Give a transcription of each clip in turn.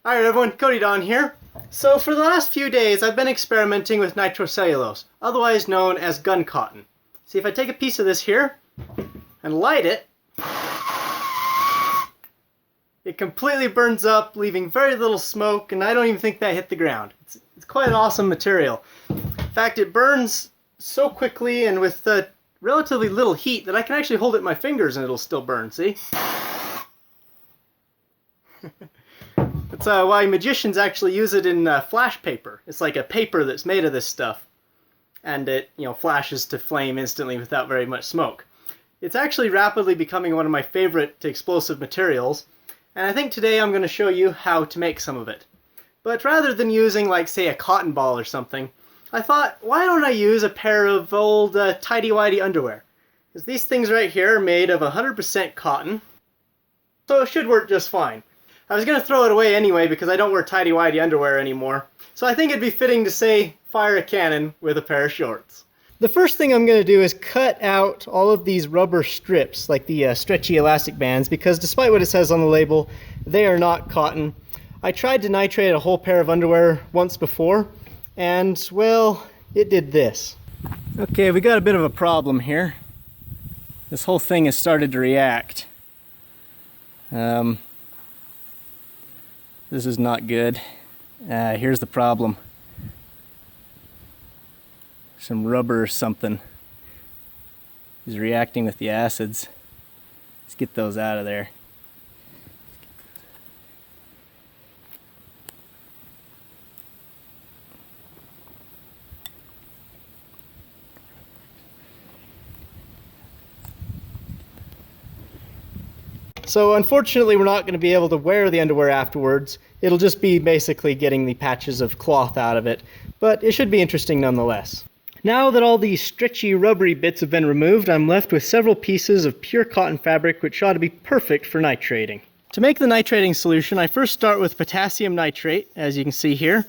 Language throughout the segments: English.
Alright everyone, Cody Don here. So for the last few days I've been experimenting with nitrocellulose, otherwise known as gun cotton. See, if I take a piece of this here and light it, it completely burns up, leaving very little smoke, and I don't even think that hit the ground. It's quite an awesome material. In fact, it burns so quickly and with relatively little heat that I can actually hold it in my fingers and it'll still burn, see? That's why magicians actually use it in flash paper. It's like a paper that's made of this stuff. And it, flashes to flame instantly without very much smoke. It's actually rapidly becoming one of my favorite explosive materials. And I think today I'm going to show you how to make some of it. But rather than using, like, say, a cotton ball or something, I thought, why don't I use a pair of old tidy-whitey underwear? Because these things right here are made of 100% cotton. So it should work just fine. I was going to throw it away anyway because I don't wear tidy-whitey underwear anymore. So I think it'd be fitting to say, fire a cannon with a pair of shorts. The first thing I'm going to do is cut out all of these rubber strips, like the stretchy elastic bands, because despite what it says on the label, they are not cotton. I tried to nitrate a whole pair of underwear once before, and, well, it did this. Okay, we got a bit of a problem here. This whole thing has started to react. This is not good. Here's the problem. Some rubber or something is reacting with the acids. Let's get those out of there. So unfortunately we're not going to be able to wear the underwear afterwards. It'll just be basically getting the patches of cloth out of it, but it should be interesting nonetheless. Now that all these stretchy rubbery bits have been removed, I'm left with several pieces of pure cotton fabric which ought to be perfect for nitrating. To make the nitrating solution, I first start with potassium nitrate, as you can see here,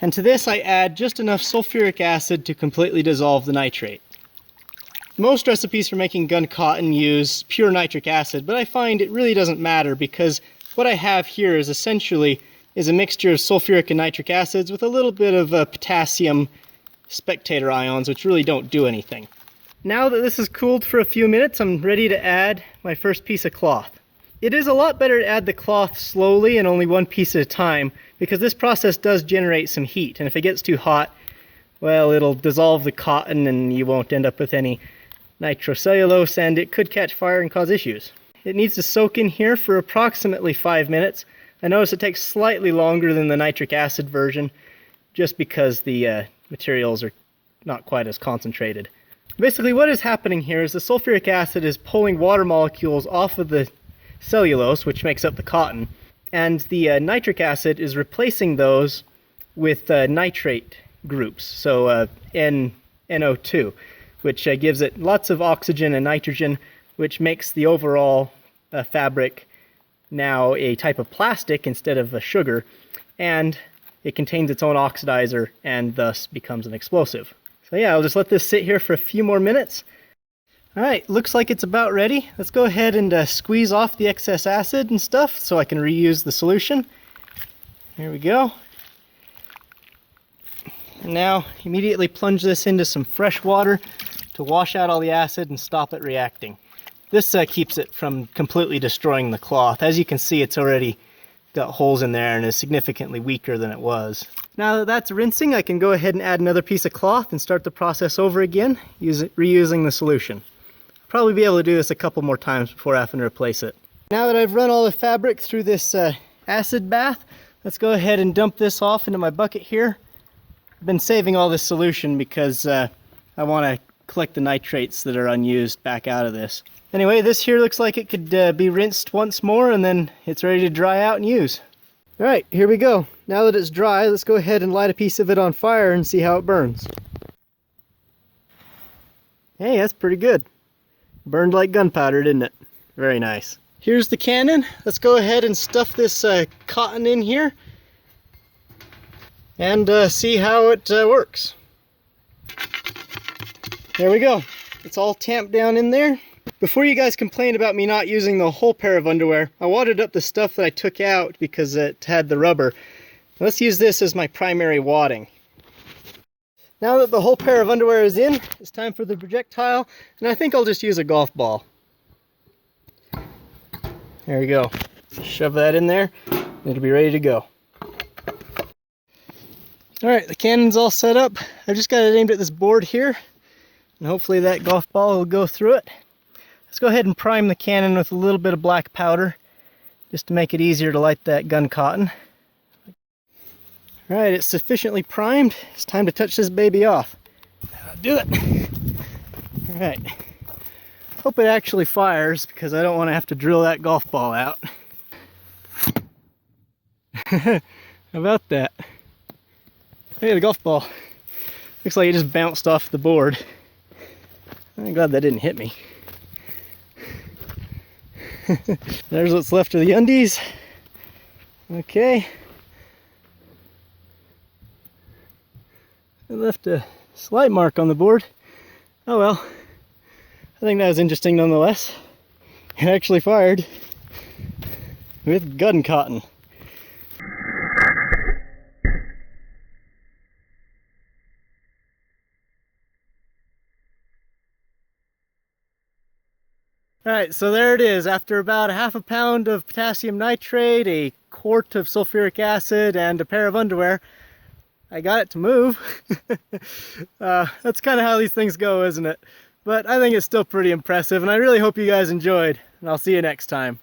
and to this I add just enough sulfuric acid to completely dissolve the nitrate. Most recipes for making gun cotton use pure nitric acid, but I find it really doesn't matter because what I have here is essentially a mixture of sulfuric and nitric acids with a little bit of potassium spectator ions, which really don't do anything. Now that this has cooled for a few minutes, I'm ready to add my first piece of cloth. It is a lot better to add the cloth slowly and only one piece at a time, because this process does generate some heat, and if it gets too hot, well, it'll dissolve the cotton and you won't end up with any nitrocellulose, and it could catch fire and cause issues. It needs to soak in here for approximately 5 minutes. I notice it takes slightly longer than the nitric acid version, just because the materials are not quite as concentrated. Basically what is happening here is the sulfuric acid is pulling water molecules off of the cellulose, which makes up the cotton, and the nitric acid is replacing those with nitrate groups, so NO2. Which gives it lots of oxygen and nitrogen, which makes the overall fabric now a type of plastic instead of a sugar, and it contains its own oxidizer and thus becomes an explosive. So yeah, I'll just let this sit here for a few more minutes. Alright, looks like it's about ready. Let's go ahead and squeeze off the excess acid and stuff so I can reuse the solution. Here we go. And now immediately plunge this into some fresh water to wash out all the acid and stop it reacting. This keeps it from completely destroying the cloth. As you can see, it's already got holes in there and is significantly weaker than it was. Now that that's rinsing, I can go ahead and add another piece of cloth and start the process over again, reusing the solution. I'll probably be able to do this a couple more times before having to replace it. Now that I've run all the fabric through this acid bath, let's go ahead and dump this off into my bucket here. I've been saving all this solution because I want to collect the nitrates that are unused back out of this. Anyway, this here looks like it could be rinsed once more and then it's ready to dry out and use. Alright, here we go. Now that it's dry, let's go ahead and light a piece of it on fire and see how it burns. Hey, that's pretty good. Burned like gunpowder, didn't it? Very nice. Here's the cannon. Let's go ahead and stuff this cotton in here and see how it works. There we go. It's all tamped down in there. Before you guys complain about me not using the whole pair of underwear, I wadded up the stuff that I took out because it had the rubber. Let's use this as my primary wadding. Now that the whole pair of underwear is in, it's time for the projectile, and I think I'll just use a golf ball. There we go. Shove that in there, and it'll be ready to go. Alright, the cannon's all set up. I've just got it aimed at this board here, and hopefully that golf ball will go through it. Let's go ahead and prime the cannon with a little bit of black powder, just to make it easier to light that gun cotton. Alright, it's sufficiently primed. It's time to touch this baby off. Do it! Alright. Hope it actually fires, because I don't want to have to drill that golf ball out. How about that? Hey, the golf ball. Looks like it just bounced off the board. I'm glad that didn't hit me. There's what's left of the undies. Okay. I left a slight mark on the board. Oh well. I think that was interesting nonetheless. It actually fired with gun cotton. Alright, so there it is. After about a half a pound of potassium nitrate, a quart of sulfuric acid, and a pair of underwear, I got it to move. That's kind of how these things go, isn't it? But I think it's still pretty impressive, and I really hope you guys enjoyed, and I'll see you next time.